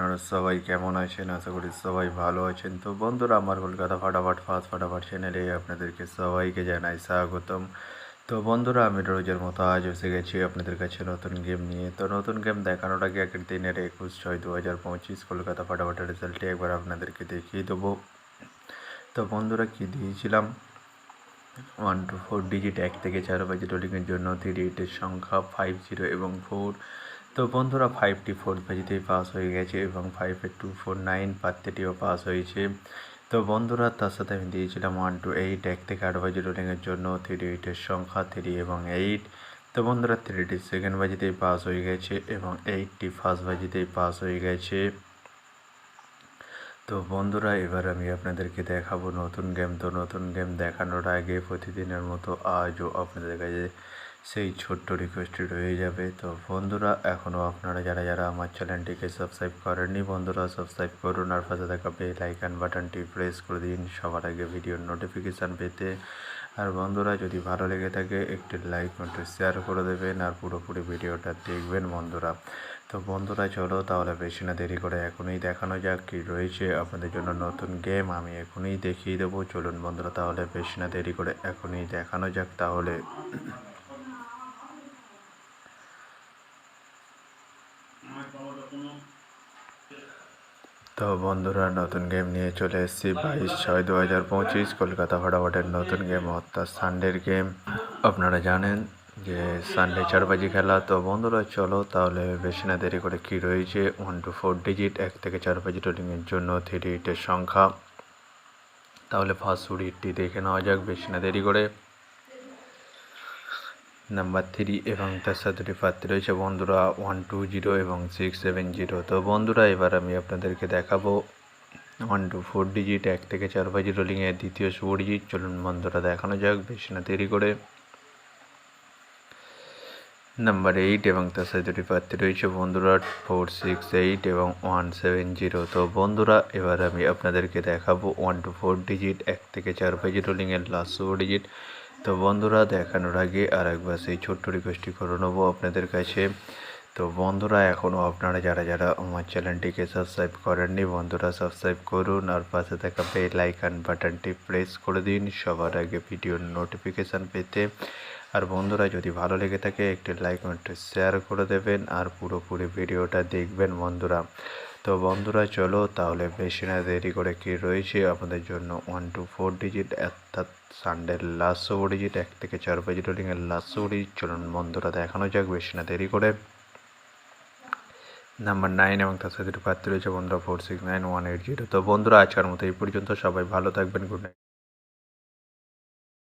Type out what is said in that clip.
আপনারা সবাই কেমন আছেন? আশা করি সবাই ভালো আছেন। তো বন্ধুরা, আমার কলকাতা ফাটাফাট চ্যানেলে আপনাদেরকে সবাইকে জানাই স্বাগতম। তো বন্ধুরা, আমি রোজের মতো আজ এসে গেছি আপনাদের কাছে নতুন গেম নিয়ে। তো নতুন গেম দেখানোর আগে আগের দিনের 21/6/2025 কলকাতা ফাটাফাটের রেজাল্টটি একবার আপনাদেরকে দেখিয়ে দেবো। তো বন্ধুরা, কি দিয়েছিলাম 1 to 4 ডিজিট 1 থেকে 4 বাজে রোলিংয়ের জন্য 38-এর সংখ্যা 50 এবং 4। তো বন্ধুরা, 5টি 4 পেজেতেই পাস হয়ে গেছে এবং 5-এর 249 পাত্রটিও পাস হয়েছে। তো বন্ধুরা, তার সাথে আমি দিয়েছিলাম 1 to 8 1 থেকে 8 বাজে রোলিংয়ের জন্য 38-এর সংখ্যা 3 এবং 8। তো বন্ধুরা, 3টি সেকেন্ড বাজিতেই পাস হয়ে গেছে এবং 8টি ফার্স্ট বাজিতেই পাস হয়ে গেছে। তো বন্ধুরা, এবার আমি আপনাদেরকে দেখাবো নতুন গেম। তো নতুন গেম দেখানোর আগে প্রতিদিনের মতো আজও আপনাদের কাছে সেই ছোট্ট রিকোয়েস্টটি রয়ে যাবে। তো বন্ধুরা, এখনও আপনারা যারা যারা আমার চ্যানেলটিকে সাবস্ক্রাইব করেননি, বন্ধুরা সাবস্ক্রাইব করুন আর পাশে থাকা বেল আইকন বাটনটি প্রেস করে দিন সবার আগে ভিডিওর নোটিফিকেশান পেতে। আর বন্ধুরা, যদি ভালো লেগে থাকে একটি লাইক একটু শেয়ার করে দেবেন আর পুরোপুরি ভিডিওটা দেখবেন বন্ধুরা। তো বন্ধুরা, চলো তাহলে বেশি না দেরি করে এখনই দেখানো যাক কী রয়েছে আপনাদের জন্য নতুন গেম। আমি এখনই দেখিয়ে দেবো। চলুন বন্ধুরা, তাহলে বেশি না দেরি করে এখনই দেখানো যাক তাহলে। তো বন্ধুরা, নতুন গেম নিয়ে চলে এসেছি 22/6/2025 কলকাতা ফাটাফাটের নতুন গেম, অর্থাৎ সানডের গেম। আপনারা জানেন যে সানডে 4 বাজে খেলা। তো বন্ধুরা, চলো তাহলে বেশি না দেরি করে কী রয়েছে 1 to 4 ডিজিট 1 থেকে 4 বাজে রোলিংয়ের জন্য 38-এর সংখ্যা। তাহলে ফার্স্ট 20টি দেখে নেওয়া যাক বেশি না দেরি করে। নাম্বার 3 এবং তার সাথে পাত্র রয়েছে বন্ধুরা 120 এবং 670। তো বন্ধুরা, এবার আমি আপনাদেরকে দেখাবো 1 to 4 ডিজিট 1 থেকে 4 বাজে রোলিংয়ের দ্বিতীয় শুভ ডিজিট। চলুন বন্ধুরা, দেখানো যাক বেশি না দেরি করে। নাম্বার 8 এবং তার সাথে পাত্র রয়েছে বন্ধুরা 468 এবং 170। তো বন্ধুরা, এবার আমি আপনাদেরকে দেখাবো 1 to 4 ডিজিট 1 থেকে 4 বাজে রোলিংয়ের লাস্ট শুভ ডিজিট। তো বন্ধুরা, দেখানোর আগে আর একবার সেই ছোট্ট রিকোয়েস্টটি করে নেবো আপনাদের কাছে। তো বন্ধুরা, এখনও আপনারা যারা যারা আমার চ্যানেলটিকে সাবস্ক্রাইব করেননি, বন্ধুরা সাবস্ক্রাইব করুন আর পাশে থাকা বেল আইকন বাটনটি প্রেস করে দিন সবার আগে ভিডিওর নোটিফিকেশান পেতে। আর বন্ধুরা, যদি ভালো লেগে থাকে একটি লাইক একটু শেয়ার করে দেবেন আর পুরোপুরি ভিডিওটা দেখবেন বন্ধুরা। তো বন্ধুরা, চলো তাহলে বেশি না দেরি করে কী রয়েছে আপনাদের জন্য 1 to 4 ডিজিট, অর্থাৎ সানডের লাস্ট শুভ ডিজিট 1 থেকে 4 বাজে রোলিংয়ের লাস্ট শুভ ডিজিট। চলুন বন্ধুরা, দেখানো যাক বেশি না দেরি করে। নাম্বার 9 এবং তার সাথে পাত্র রয়েছে বন্ধুরা 469 180। তো বন্ধুরা, আজকের মতো এই পর্যন্ত। সবাই ভালো থাকবেন। Good night.